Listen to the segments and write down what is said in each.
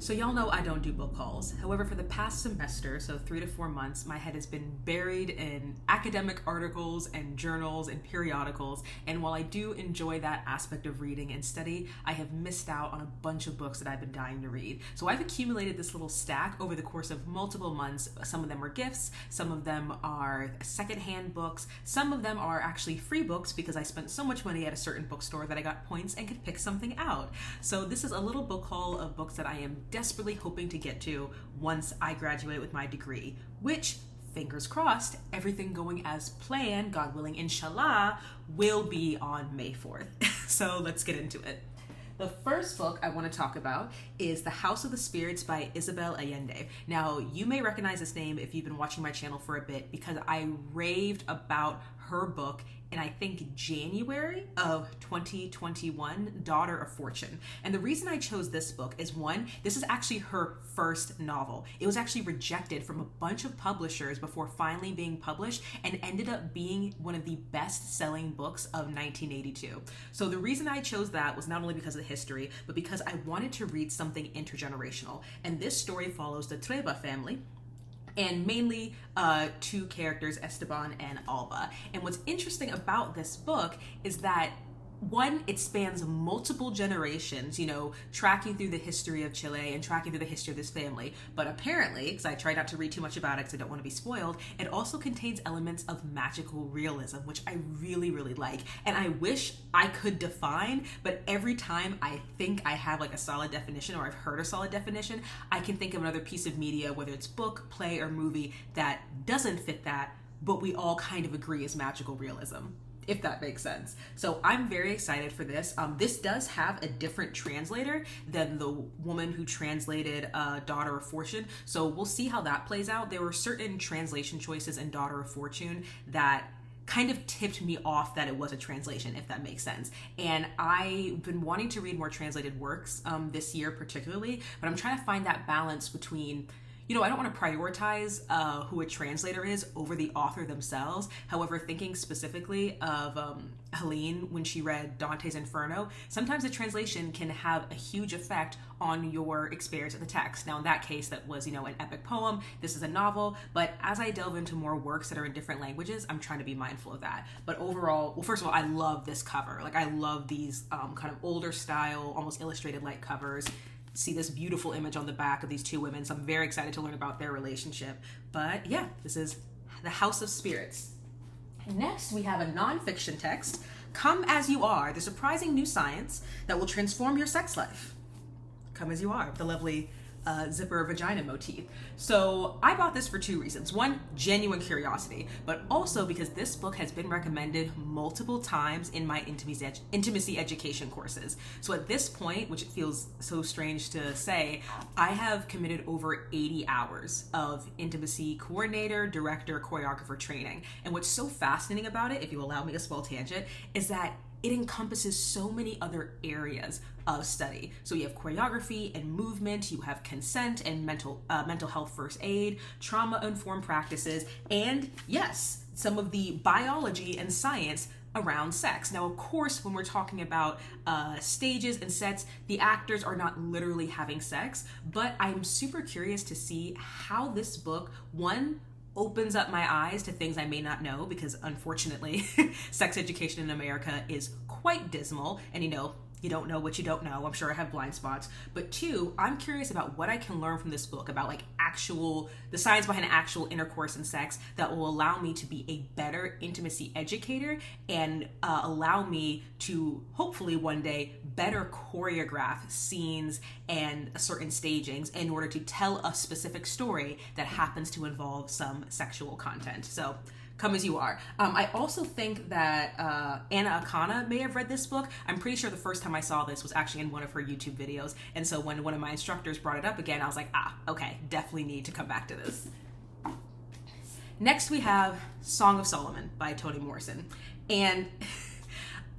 So y'all know I don't do book hauls. However, for the past semester, so 3 to 4 months, my head has been buried in academic articles and journals and periodicals. And while I do enjoy that aspect of reading and study, I have missed out on a bunch of books that I've been dying to read. So I've accumulated this little stack over the course of multiple months. Some of them are gifts, some of them are secondhand books, some of them are actually free books because I spent so much money at a certain bookstore that I got points and could pick something out. So this is a little book haul of books that I am desperately hoping to get to once I graduate with my degree, which, fingers crossed, everything going as planned, God willing, inshallah, will be on May 4th. So let's get into it. The first book I want to talk about is The House of the Spirits by Isabel Allende. Now, you may recognize this name if you've been watching my channel for a bit because I raved about her book in, I think, January of 2021, Daughter of Fortune. And the reason I chose this book is, one, this is actually her first novel. It was actually rejected from a bunch of publishers before finally being published and ended up being one of the best-selling books of 1982. So the reason I chose that was not only because of the history, but because I wanted to read something intergenerational. And this story follows the Treba family, and mainly two characters, Esteban and Alba. And what's interesting about this book is that, one, it spans multiple generations, tracking through the history of Chile and tracking through the history of this family. But apparently, because I try not to read too much about it because I don't want to be spoiled, it also contains elements of magical realism, which I really, really like. And I wish I could define, but every time I think I have like a solid definition or I've heard a solid definition, I can think of another piece of media, whether it's book, play, or movie, that doesn't fit that, but we all kind of agree is magical realism, if that makes sense. So I'm very excited for this. This does have a different translator than the woman who translated Daughter of Fortune. So we'll see how that plays out. There were certain translation choices in Daughter of Fortune that kind of tipped me off that it was a translation, if that makes sense. And I've been wanting to read more translated works this year particularly, but I'm trying to find that balance between, I don't want to prioritize who a translator is over the author themselves. However, thinking specifically of Helene when she read Dante's Inferno, sometimes the translation can have a huge effect on your experience of the text. Now, in that case, that was, an epic poem. This is a novel. But as I delve into more works that are in different languages, I'm trying to be mindful of that. But overall, well, first of all, I love this cover. Like, I love these kind of older style, almost illustrated-like covers. See this beautiful image on the back of these two women, so I'm very excited to learn about their relationship. But yeah, this is The House of Spirits. Next, we have a nonfiction text, Come As You Are, the surprising new science that will transform your sex life. Come As You Are, the lovely zipper vagina motif. So I bought this for two reasons. One, genuine curiosity, but also because this book has been recommended multiple times in my intimacy education courses. So at this point, which it feels so strange to say, I have committed over 80 hours of intimacy coordinator, director, choreographer training. And what's so fascinating about it, if you allow me a small tangent, is that it encompasses so many other areas of study. So you have choreography and movement, you have consent and mental health first aid, trauma-informed practices, and yes, some of the biology and science around sex. Now, of course, when we're talking about stages and sets, the actors are not literally having sex, but I'm super curious to see how this book, one, opens up my eyes to things I may not know, because unfortunately, sex education in America is quite dismal, and you don't know what you don't know. I'm sure I have blind spots. But two, I'm curious about what I can learn from this book about the science behind actual intercourse and sex that will allow me to be a better intimacy educator and allow me to hopefully one day better choreograph scenes and certain stagings in order to tell a specific story that happens to involve some sexual content. So Come As You Are. I also think that Akana may have read this book. I'm pretty sure the first time I saw this was actually in one of her YouTube videos. And so when one of my instructors brought it up again, I was like, okay, definitely need to come back to this. Next, we have Song of Solomon by Toni Morrison. And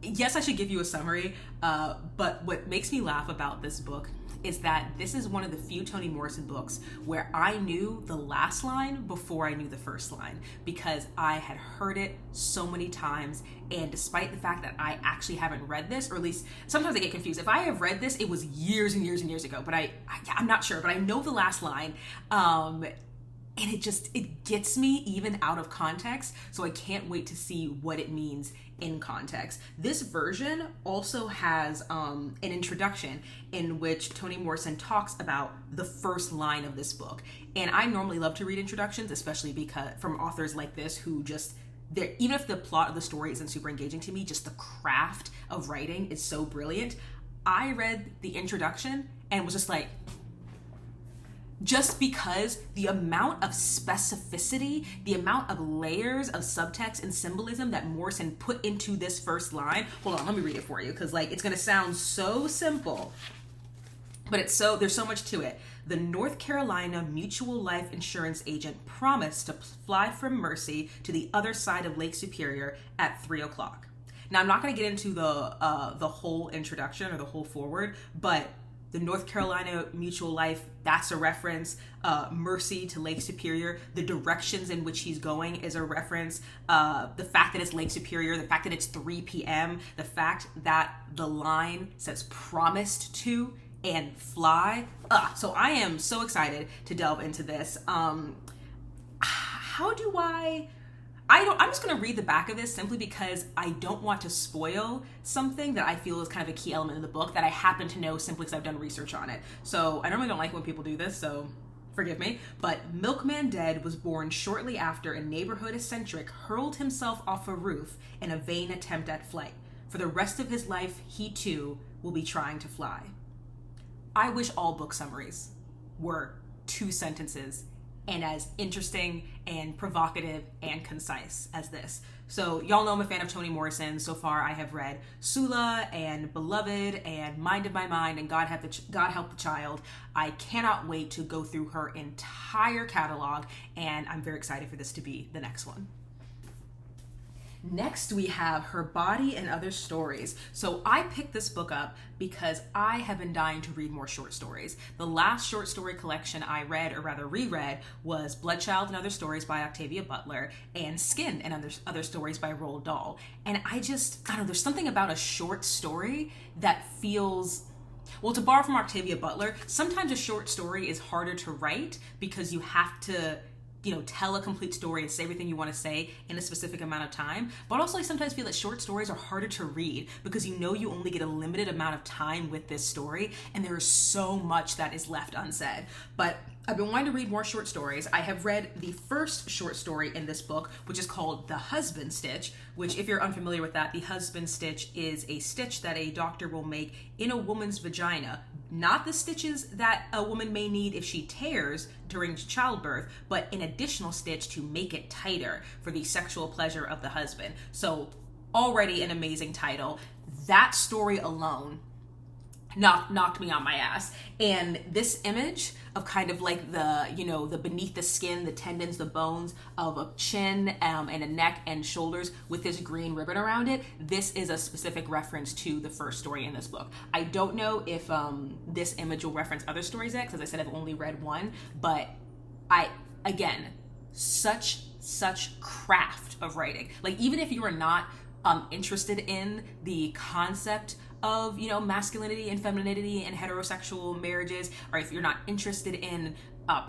yes, I should give you a summary, but what makes me laugh about this book is that this is one of the few Toni Morrison books where I knew the last line before I knew the first line, because I had heard it so many times. And despite the fact that I actually haven't read this, or at least sometimes I get confused. If I have read this, it was years and years and years ago, but I'm not sure, but I know the last line. And it gets me even out of context. So I can't wait to see what it means in context. This version also has an introduction in which Toni Morrison talks about the first line of this book. And I normally love to read introductions, especially because from authors like this who just, even if the plot of the story isn't super engaging to me, just the craft of writing is so brilliant. I read the introduction and was just like, just because the amount of specificity, the amount of layers of subtext and symbolism that Morrison put into this first line. Hold on, let me read it for you, because it's going to sound so simple, but there's so much to it. The North Carolina Mutual Life Insurance agent promised to fly from Mercy to the other side of Lake Superior at 3:00. Now, I'm not going to get into the whole introduction or the whole foreword, but the North Carolina Mutual Life, that's a reference. Mercy to Lake Superior. The directions in which he's going is a reference. The fact that it's Lake Superior, the fact that it's 3 p.m., the fact that the line says promised to and fly. So I am so excited to delve into this. How do I'm just going to read the back of this simply because I don't want to spoil something that I feel is kind of a key element of the book that I happen to know simply because I've done research on it. So I normally don't like when people do this, so forgive me. But Milkman Dead was born shortly after a neighborhood eccentric hurled himself off a roof in a vain attempt at flight. For the rest of his life, he too will be trying to fly. I wish all book summaries were 2 sentences and as interesting and provocative and concise as this. So y'all know I'm a fan of Toni Morrison. So far I have read Sula and Beloved and Mind of My Mind and God Help the Child. I cannot wait to go through her entire catalog, and I'm very excited for this to be the next one. Next, we have Her Body and Other Stories. So I picked this book up because I have been dying to read more short stories. The last short story collection I read, or rather reread, was Bloodchild and Other Stories by Octavia Butler and Skin and Other Stories by Roald Dahl. And I don't know, there's something about a short story that feels... Well, to borrow from Octavia Butler, sometimes a short story is harder to write because you have to tell a complete story and say everything you want to say in a specific amount of time. But also I sometimes feel that short stories are harder to read because you only get a limited amount of time with this story, and there is so much that is left unsaid. But I've been wanting to read more short stories. I have read the first short story in this book, which is called The Husband Stitch, which, if you're unfamiliar with that, the husband stitch is a stitch that a doctor will make in a woman's vagina. Not the stitches that a woman may need if she tears during childbirth, but an additional stitch to make it tighter for the sexual pleasure of the husband. So already an amazing title. That story alone knocked me on my ass. And this image of kind of like the beneath the skin, the tendons, the bones of a chin and a neck and shoulders with this green ribbon around it, this is a specific reference to the first story in this book. I don't know if this image will reference other stories yet, because I said I've only read one, but such craft of writing. Like, even if you are not interested in the concept of masculinity and femininity and heterosexual marriages, or if you're not interested in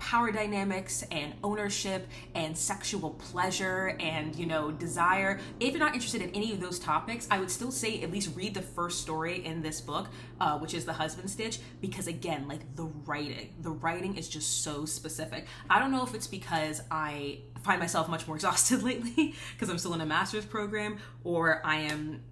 power dynamics and ownership and sexual pleasure and desire, if you're not interested in any of those topics, I would still say at least read the first story in this book, which is The Husband Stitch, because again, like the writing is just so specific. I don't know if it's because I find myself much more exhausted lately because I'm still in a master's program, or I am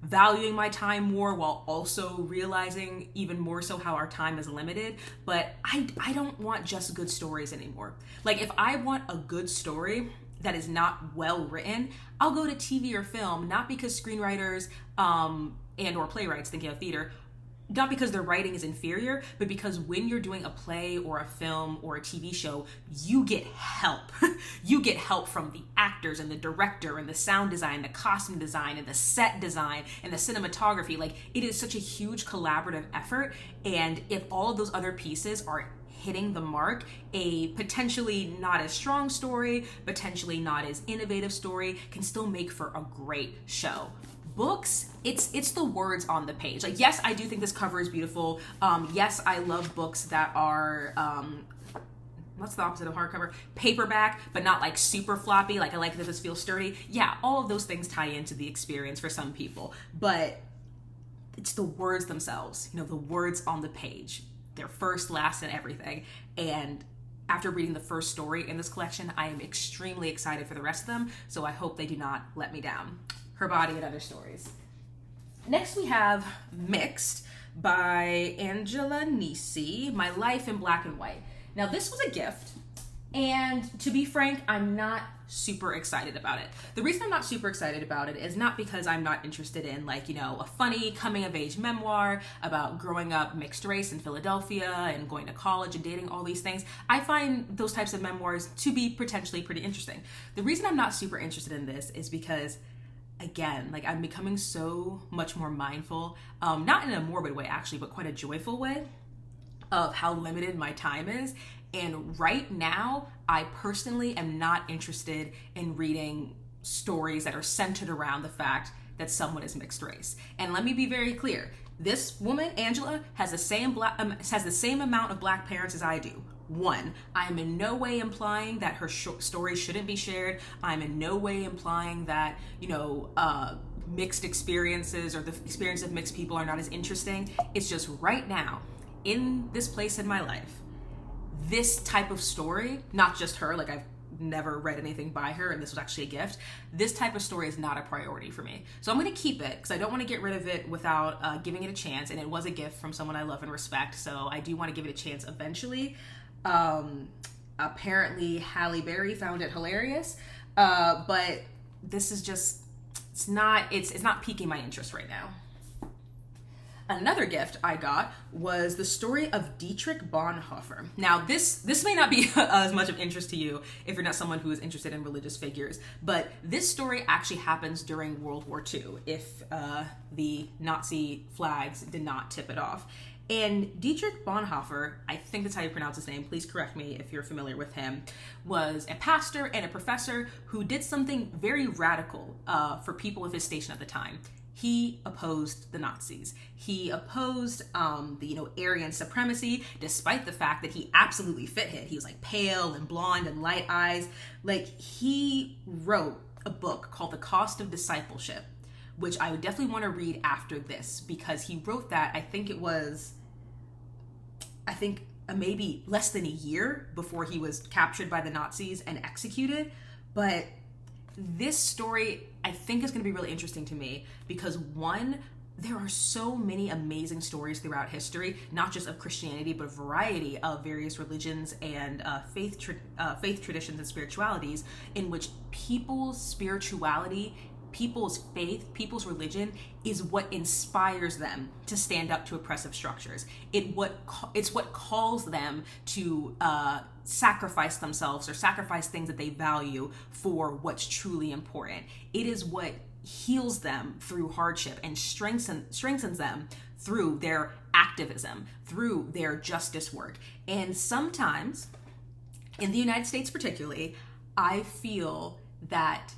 valuing my time more while also realizing even more so how our time is limited. But I don't want just good stories anymore. Like, if I want a good story that is not well written, I'll go to TV or film, not because screenwriters and or playwrights, thinking of theater, not because their writing is inferior, but because when you're doing a play or a film or a TV show, you get help. You get help from the actors and the director and the sound design, the costume design and the set design and the cinematography. Like, it is such a huge collaborative effort. And if all of those other pieces are hitting the mark, a potentially not as strong story, potentially not as innovative story can still make for a great show. Books, it's the words on the page. Like, yes, I do think this cover is beautiful. Yes, I love books that are, what's the opposite of hardcover? Paperback, but not like super floppy. Like, I like that this feels sturdy. Yeah, all of those things tie into the experience for some people. But it's the words themselves, the words on the page. They're first, last, and everything. And after reading the first story in this collection, I am extremely excited for the rest of them. So I hope they do not let me down. Her Body and Other Stories. Next we have Mixed by Angela Nissel, My Life in Black and White. Now this was a gift, and to be frank, I'm not super excited about it. The reason I'm not super excited about it is not because I'm not interested in a funny coming of age memoir about growing up mixed race in Philadelphia and going to college and dating, all these things. I find those types of memoirs to be potentially pretty interesting. The reason I'm not super interested in this is because, again, I'm becoming so much more mindful, not in a morbid way actually, but quite a joyful way, of how limited my time is. And right now, I personally am not interested in reading stories that are centered around the fact that someone is mixed race. And let me be very clear. This woman, Angela, has the same amount of black parents as I do. One, I'm in no way implying that her story shouldn't be shared. I'm in no way implying that, mixed experiences or the experience of mixed people are not as interesting. It's just right now, in this place in my life, this type of story, not just her, I've never read anything by her and this was actually a gift, this type of story is not a priority for me. So I'm going to keep it because I don't want to get rid of it without giving it a chance, and it was a gift from someone I love and respect, so I do want to give it a chance eventually. Apparently Halle Berry found it hilarious, but this is just, it's not piquing my interest right now. Another gift I got was the story of Dietrich Bonhoeffer. Now, this may not be as much of interest to you if you're not someone who is interested in religious figures, but this story actually happens during World War II, if the Nazi flags did not tip it off. And Dietrich Bonhoeffer, I think that's how you pronounce his name, please correct me if you're familiar with him, was a pastor and a professor who did something very radical for people of his station at the time. He opposed the Nazis. He opposed the Aryan supremacy, despite the fact that he absolutely fit it. He was pale and blonde and light eyes. He wrote a book called The Cost of Discipleship, which I would definitely want to read after this, because he wrote that, I think maybe less than a year before he was captured by the Nazis and executed. But this story, I think, is going to be really interesting to me because, one, there are so many amazing stories throughout history, not just of Christianity, but a variety of various religions and faith traditions and spiritualities, in which people's spirituality, people's faith, people's religion is what inspires them to stand up to oppressive structures. It's what calls them to sacrifice themselves or sacrifice things that they value for what's truly important. It is what heals them through hardship and strengthens them through their activism, through their justice work. And sometimes, in the United States particularly, I feel that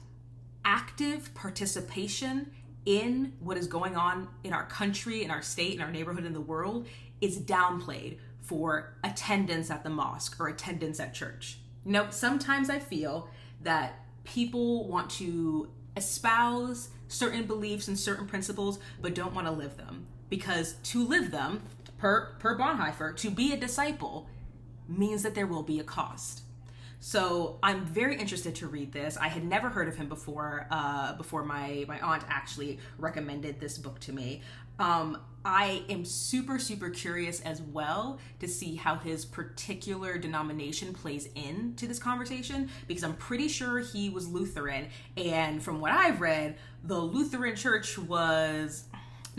active participation in what is going on in our country, in our state, in our neighborhood, in the world is downplayed for attendance at the mosque or attendance at church. Sometimes I feel that people want to espouse certain beliefs and certain principles, but don't want to live them. Because to live them, per Bonhoeffer, to be a disciple means that there will be a cost. So I'm very interested to read this. I had never heard of him before my aunt actually recommended this book to me. I am super, super curious as well to see how his particular denomination plays into this conversation, because I'm pretty sure he was Lutheran. And from what I've read, the Lutheran Church was...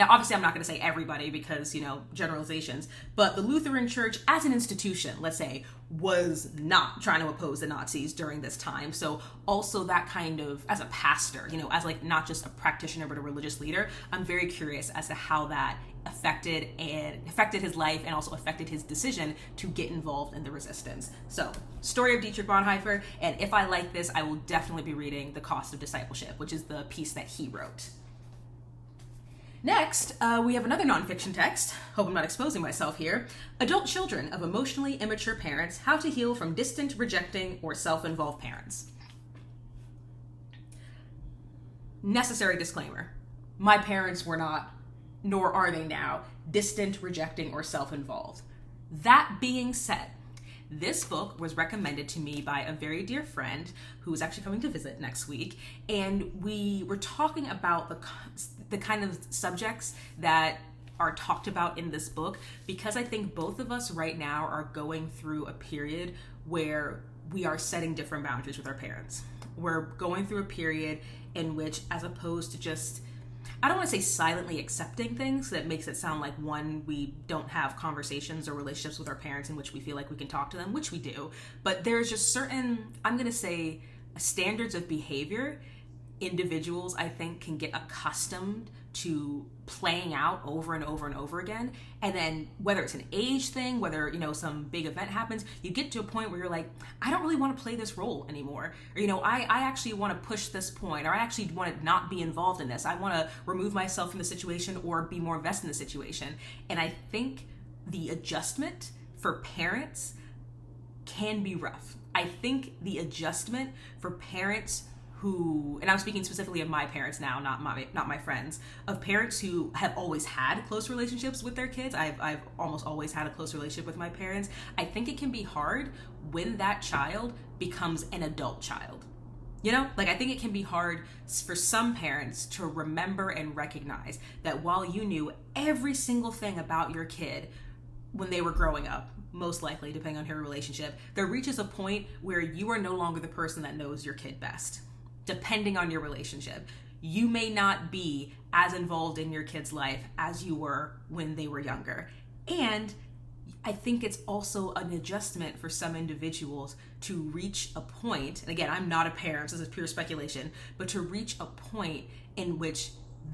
Now, obviously, I'm not going to say everybody because, generalizations, but the Lutheran Church as an institution, let's say, was not trying to oppose the Nazis during this time. So also that kind of, as a pastor, as like not just a practitioner, but a religious leader, I'm very curious as to how that affected his life and also affected his decision to get involved in the resistance. So, story of Dietrich Bonhoeffer, and if I like this, I will definitely be reading The Cost of Discipleship, which is the piece that he wrote. Next, we have another nonfiction text. Hope I'm not exposing myself here. Adult Children of Emotionally Immature Parents, How to Heal from Distant, Rejecting, or Self-Involved Parents. Necessary disclaimer. My parents were not, nor are they now, distant, rejecting, or self-involved. That being said, this book was recommended to me by a very dear friend who is actually coming to visit next week, and we were talking about the kind of subjects that are talked about in this book, because I think both of us right now are going through a period where we are setting different boundaries with our parents. We're going through a period in which, as opposed to just, I don't want to say silently accepting things, that makes it sound like, one, we don't have conversations or relationships with our parents in which we feel like we can talk to them, which we do, but there's just certain, I'm going to say, standards of behavior individuals, I think, can get accustomed to playing out over and over and over again. And then whether it's an age thing, whether, some big event happens, you get to a point where you're like, I don't really want to play this role anymore. Or, I actually want to push this point, or I actually want to not be involved in this. I want to remove myself from the situation or be more invested in the situation. And I think the adjustment for parents can be rough. I think the adjustment for parents who, and I'm speaking specifically of my parents now, not my friends, of parents who have always had close relationships with their kids. I've almost always had a close relationship with my parents. I think it can be hard when that child becomes an adult child. I think it can be hard for some parents to remember and recognize that while you knew every single thing about your kid when they were growing up, most likely, depending on your relationship, there reaches a point where you are no longer the person that knows your kid best. Depending on your relationship, you may not be as involved in your kid's life as you were when they were younger. And I think it's also an adjustment for some individuals to reach a point, and again, I'm not a parent, so this is pure speculation, but to reach a point in which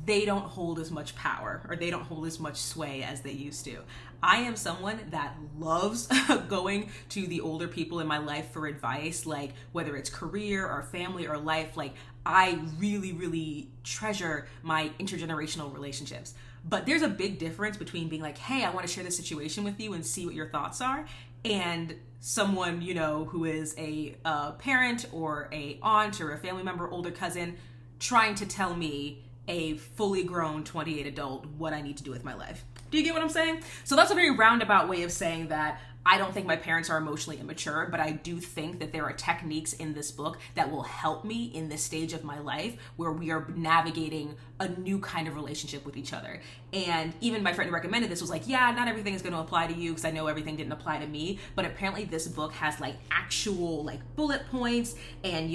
they don't hold as much power or they don't hold as much sway as they used to. I am someone that loves going to the older people in my life for advice, like whether it's career or family or life. Like, I really, really treasure my intergenerational relationships. But there's a big difference between being like, hey, I want to share this situation with you and see what your thoughts are, and someone, who is a parent or a aunt or a family member, older cousin, trying to tell me, a fully grown 28 adult, what I need to do with my life. Do you get what I'm saying? So that's a very roundabout way of saying that I don't think my parents are emotionally immature, but I do think that there are techniques in this book that will help me in this stage of my life where we are navigating a new kind of relationship with each other. And even my friend who recommended this was like, yeah, not everything is going to apply to you because I know everything didn't apply to me, but apparently this book has actual bullet points and,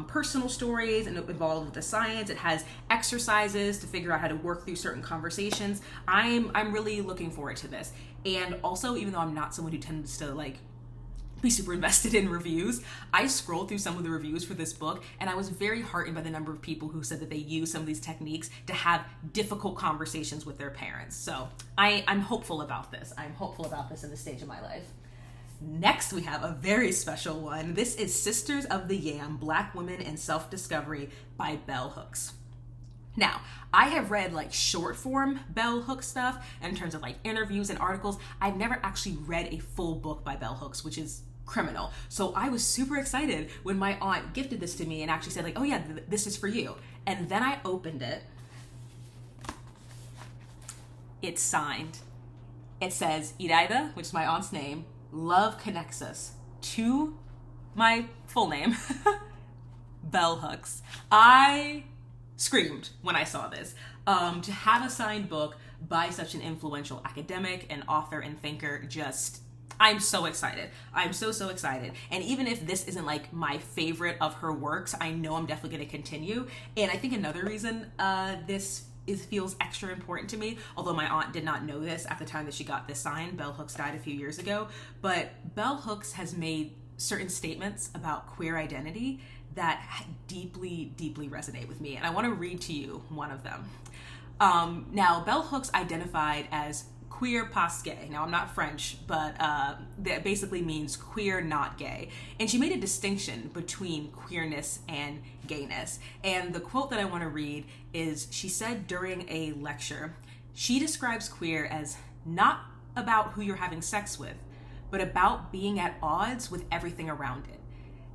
personal stories and involved with the science. It has exercises to figure out how to work through certain conversations. I'm really looking forward to this. And also, even though I'm not someone who tends to be super invested in reviews, I scrolled through some of the reviews for this book and I was very heartened by the number of people who said that they use some of these techniques to have difficult conversations with their parents. So I'm hopeful about this. I'm hopeful about this in this stage of my life. Next, we have a very special one. This is Sisters of the Yam, Black Women and Self-Discovery by Bell Hooks. Now, I have read short form Bell Hooks stuff in terms of interviews and articles. I've never actually read a full book by Bell Hooks, which is criminal. So I was super excited when my aunt gifted this to me and actually said oh yeah, this is for you. And then I opened it. It's signed. It says Iraida, which is my aunt's name, love connects us, to my full name, Bell Hooks. I screamed when I saw this. To have a signed book by such an influential academic and author and thinker, I'm so excited. I'm so excited. And even if this isn't my favorite of her works, I know I'm definitely going to continue. And I think another reason this feels extra important to me, although my aunt did not know this at the time that she got this sign. Bell Hooks died a few years ago, but Bell Hooks has made certain statements about queer identity that deeply, deeply resonate with me, and I want to read to you one of them. Now, Bell Hooks identified as queer pas gay. Now, I'm not French, but that basically means queer, not gay. And she made a distinction between queerness and gayness. And the quote that I want to read is, she said during a lecture, she describes queer as not about who you're having sex with, but about being at odds with everything around it.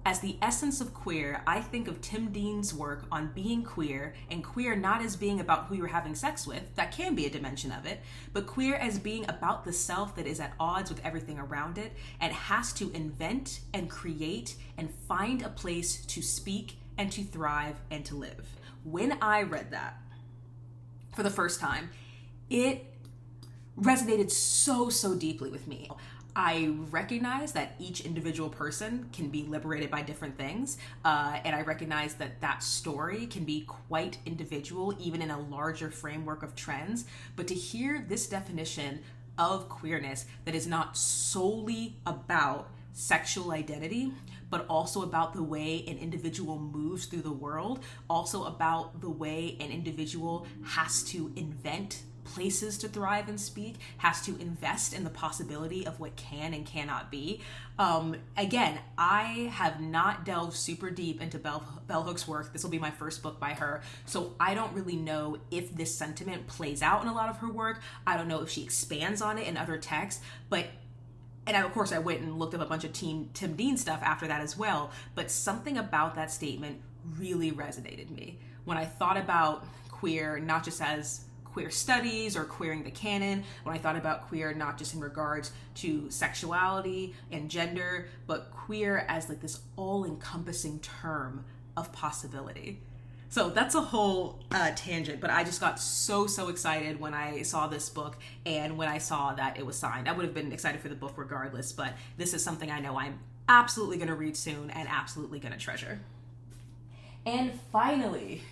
As the essence of queer, I think of Tim Dean's work on being queer, and queer not as being about who you're having sex with, that can be a dimension of it, but queer as being about the self that is at odds with everything around it and has to invent and create and find a place to speak and to thrive and to live. When I read that for the first time, it resonated so deeply with me. I recognize that each individual person can be liberated by different things, and I recognize that that story can be quite individual, even in a larger framework of trends. But to hear this definition of queerness that is not solely about sexual identity, but also about the way an individual moves through the world, also about the way an individual has to invent places to thrive and speak, has to invest in the possibility of what can and cannot be. Again, I have not delved super deep into Bell Hooks' work. This will be my first book by her, so I don't really know if this sentiment plays out in a lot of her work. I don't know if she expands on it in other texts, and of course I went and looked up a bunch of Tim Dean stuff after that as well, but something about that statement really resonated me. When I thought about queer, not just as queer studies or queering the canon, when I thought about queer not just in regards to sexuality and gender, but queer as like this all-encompassing term of possibility. So that's a whole tangent, but I just got so excited when I saw this book and when I saw that it was signed. I would have been excited for the book regardless, but this is something I know I'm absolutely going to read soon and absolutely going to treasure. And finally,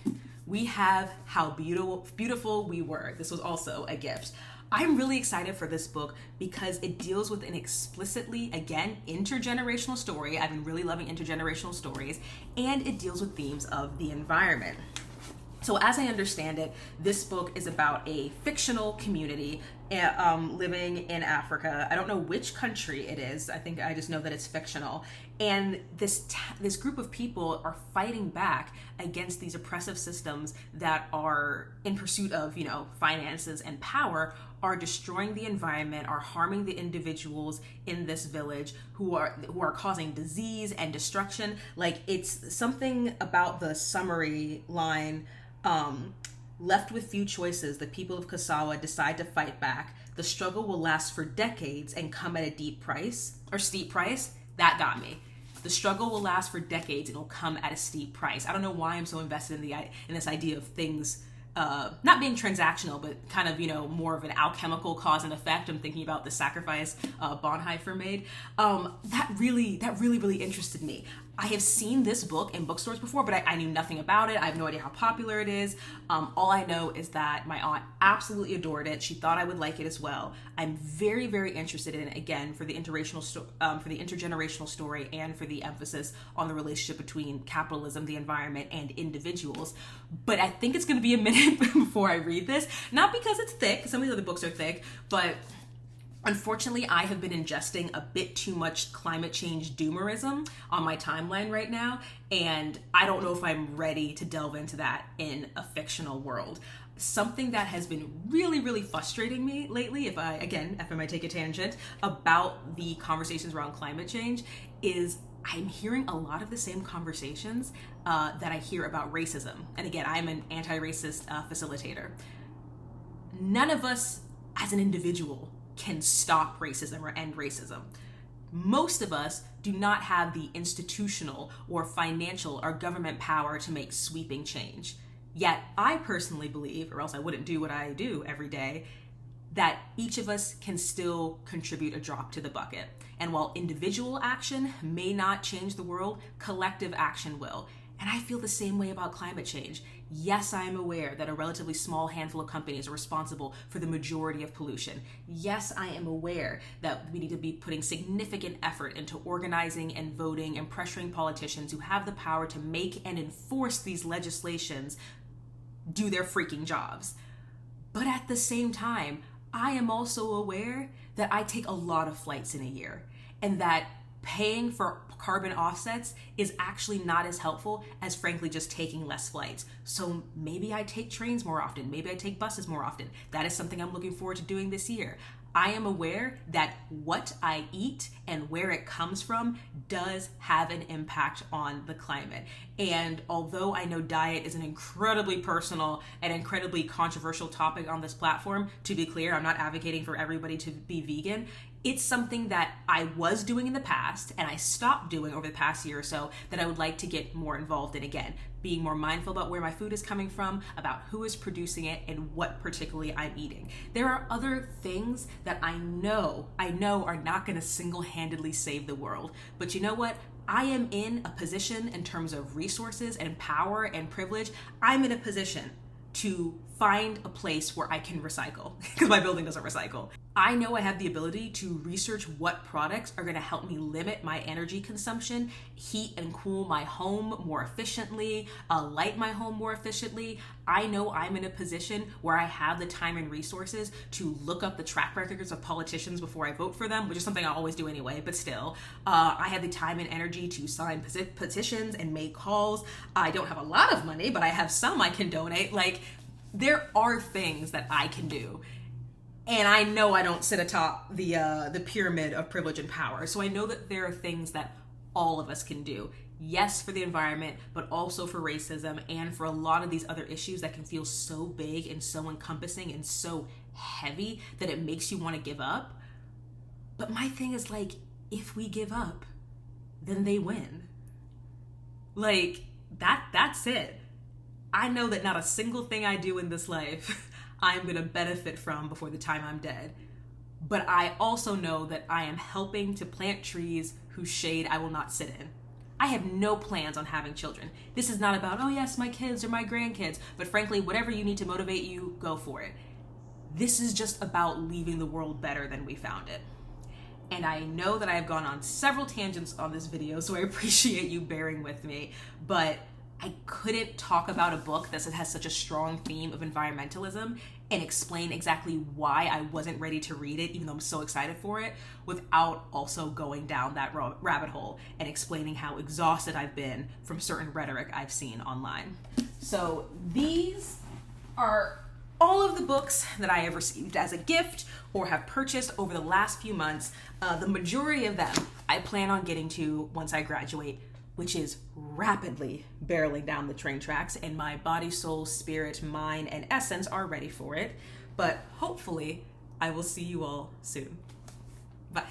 we have How Beautiful We Were. This was also a gift. I'm really excited for this book because it deals with an explicitly, again, intergenerational story. I've been really loving intergenerational stories, and it deals with themes of the environment. So as I understand it, this book is about a fictional community living in Africa. I don't know which country it is. I just know that it's fictional. And this group of people are fighting back against these oppressive systems that are in pursuit of, finances and power, are destroying the environment, are harming the individuals in this village who are causing disease and destruction. Like, it's something about the summary line, left with few choices, the people of Kasawa decide to fight back. The struggle will last for decades and come at a steep price. That got me. The struggle will last for decades and will come at a steep price. I don't know why I'm so invested in this idea of things not being transactional, but kind of, more of an alchemical cause and effect. I'm thinking about the sacrifice Bonhoeffer made. That really interested me. I have seen this book in bookstores before, but I knew nothing about it. I have no idea how popular it is. All I know is that my aunt absolutely adored it. She thought I would like it as well. I'm very interested in it, again, for the intergenerational story and for the emphasis on the relationship between capitalism, the environment, and individuals. But I think it's going to be a minute before I read this. Not because it's thick. Some of the other books are thick, but unfortunately, I have been ingesting a bit too much climate change doomerism on my timeline right now, and I don't know if I'm ready to delve into that in a fictional world. Something that has been really frustrating me lately, if I might take a tangent, about the conversations around climate change, is I'm hearing a lot of the same conversations that I hear about racism. And again, I'm an anti-racist facilitator. None of us as an individual can stop racism or end racism. Most of us do not have the institutional or financial or government power to make sweeping change. Yet I personally believe, or else I wouldn't do what I do every day, that each of us can still contribute a drop to the bucket. And while individual action may not change the world, collective action will. And I feel the same way about climate change. Yes, I am aware that a relatively small handful of companies are responsible for the majority of pollution. Yes, I am aware that we need to be putting significant effort into organizing and voting and pressuring politicians who have the power to make and enforce these legislations do their freaking jobs. But at the same time, I am also aware that I take a lot of flights in a year, and that paying for carbon offsets is actually not as helpful as, frankly, just taking less flights. So maybe I take trains more often. Maybe I take buses more often. That is something I'm looking forward to doing this year. I am aware that what I eat and where it comes from does have an impact on the climate. And although I know diet is an incredibly personal and incredibly controversial topic on this platform, to be clear, I'm not advocating for everybody to be vegan. It's something that I was doing in the past and I stopped doing over the past year or so that I would like to get more involved in again. Being more mindful about where my food is coming from, about who is producing it, and what particularly I'm eating. There are other things that I know are not going to single-handedly save the world. But you know what? I am in a position in terms of resources and power and privilege. I'm in a position to find a place where I can recycle, because my building doesn't recycle. I know I have the ability to research what products are going to help me limit my energy consumption, heat and cool my home more efficiently, light my home more efficiently. I know I'm in a position where I have the time and resources to look up the track records of politicians before I vote for them, which is something I always do anyway, but still. I have the time and energy to sign petitions and make calls. I don't have a lot of money, but I have some I can donate. Like, there are things that I can do. And I know I don't sit atop the pyramid of privilege and power. So I know that there are things that all of us can do. Yes, for the environment, but also for racism and for a lot of these other issues that can feel so big and so encompassing and so heavy that it makes you want to give up. But my thing is, like, if we give up, then they win. Like, that's it. I know that not a single thing I do in this life I'm going to benefit from before the time I'm dead. But I also know that I am helping to plant trees whose shade I will not sit in. I have no plans on having children. This is not about, oh yes, my kids or my grandkids, but frankly, whatever you need to motivate you, go for it. This is just about leaving the world better than we found it. And I know that I have gone on several tangents on this video, so I appreciate you bearing with me, but I couldn't talk about a book that has such a strong theme of environmentalism and explain exactly why I wasn't ready to read it, even though I'm so excited for it, without also going down that rabbit hole and explaining how exhausted I've been from certain rhetoric I've seen online. So these are all of the books that I have received as a gift or have purchased over the last few months. The majority of them I plan on getting to once I graduate, which is rapidly barreling down the train tracks, and my body, soul, spirit, mind, and essence are ready for it. But hopefully, I will see you all soon. Bye.